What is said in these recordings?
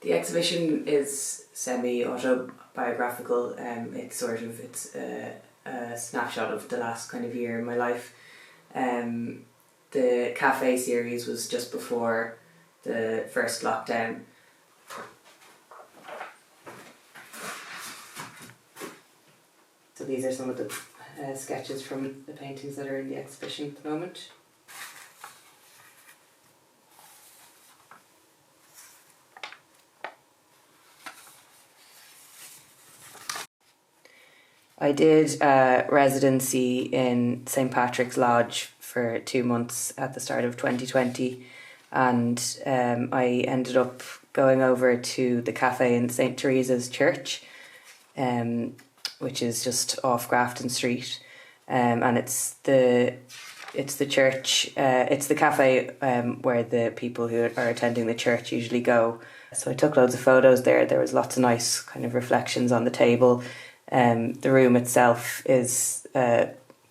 The exhibition is semi-autobiographical. It's a snapshot of the last kind of year in my life. The cafe series was just before the first lockdown. So these are some of the sketches from the paintings that are in the exhibition at the moment. I did a residency in St. Patrick's Lodge for 2 months at the start of 2020, and I ended up going over to the cafe in St. Teresa's Church, which is just off Grafton Street, and it's the church. It's the cafe where the people who are attending the church usually go. So I took loads of photos there. There was lots of nice kind of reflections on the table. The room itself is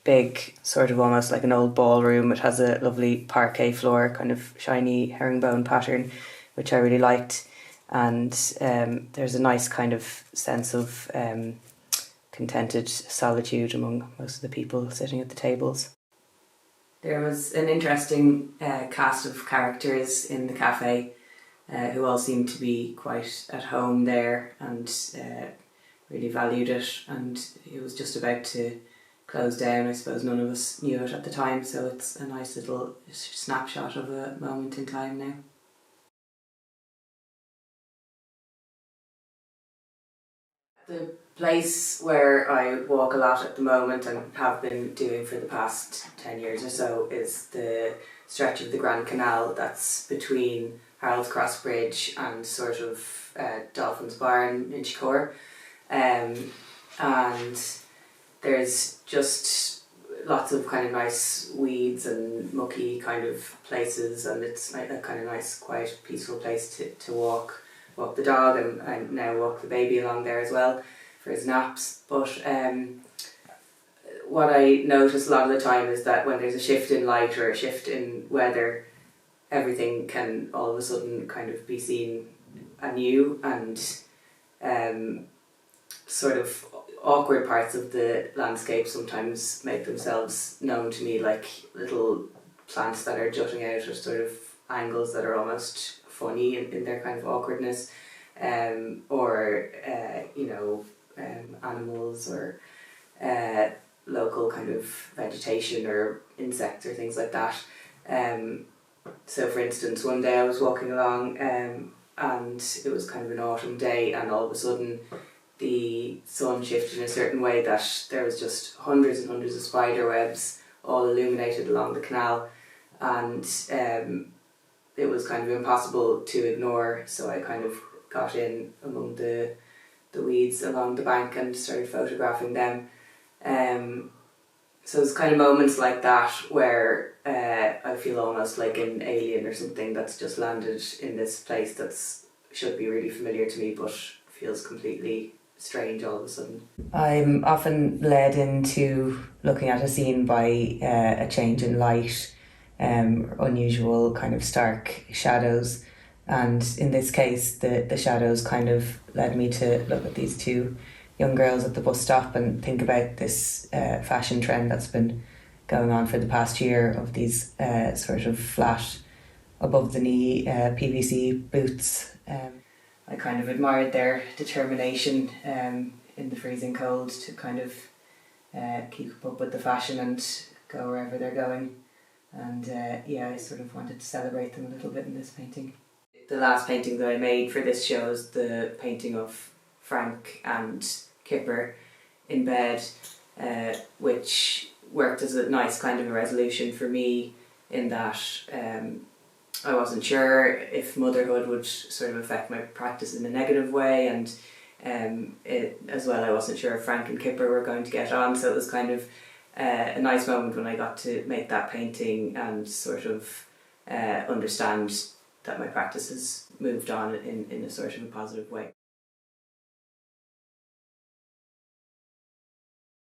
big, sort of almost like an old ballroom. It has a lovely parquet floor, kind of shiny herringbone pattern, which I really liked. And there's a nice kind of sense of contented solitude among most of the people sitting at the tables. There was an interesting cast of characters in the cafe who all seemed to be quite at home there and really valued it, and it was just about to close down. I suppose none of us knew it at the time, so it's a nice little snapshot of a moment in time now. The place where I walk a lot at the moment and have been doing for the past 10 years or so is the stretch of the Grand Canal that's between Harold's Cross Bridge and sort of Dolphin's Bar in Inchicore. And there's just lots of kind of nice weeds and mucky kind of places, and it's like a kind of nice, quiet, peaceful place to walk the dog and now walk the baby along there as well for his naps. But what I notice a lot of the time is that when there's a shift in light or a shift in weather, everything can all of a sudden kind of be seen anew, and sort of awkward parts of the landscape sometimes make themselves known to me, like little plants that are jutting out at sort of angles that are almost funny in their kind of awkwardness, or animals or local kind of vegetation or insects or things like that. So for instance, one day I was walking along and it was kind of an autumn day, and all of a sudden the sun shifted in a certain way that there was just hundreds and hundreds of spider webs all illuminated along the canal, and it was kind of impossible to ignore, so I kind of got in among the weeds along the bank and started photographing them. So it's kind of moments like that where I feel almost like an alien or something that's just landed in this place that's should be really familiar to me but feels completely strange all of a sudden. I'm often led into looking at a scene by a change in light, unusual kind of stark shadows, and in this case the shadows kind of led me to look at these two young girls at the bus stop and think about this fashion trend that's been going on for the past year of these sort of flat above the knee PVC boots. I kind of admired their determination in the freezing cold to kind of keep up with the fashion and go wherever they're going. And I sort of wanted to celebrate them a little bit in this painting. The last painting that I made for this show is the painting of Frank and Kipper in bed, which worked as a nice kind of a resolution for me in that I wasn't sure if motherhood would sort of affect my practice in a negative way, and as well I wasn't sure if Frank and Kipper were going to get on, so it was kind of a nice moment when I got to make that painting and sort of understand that my practice has moved on in a sort of a positive way.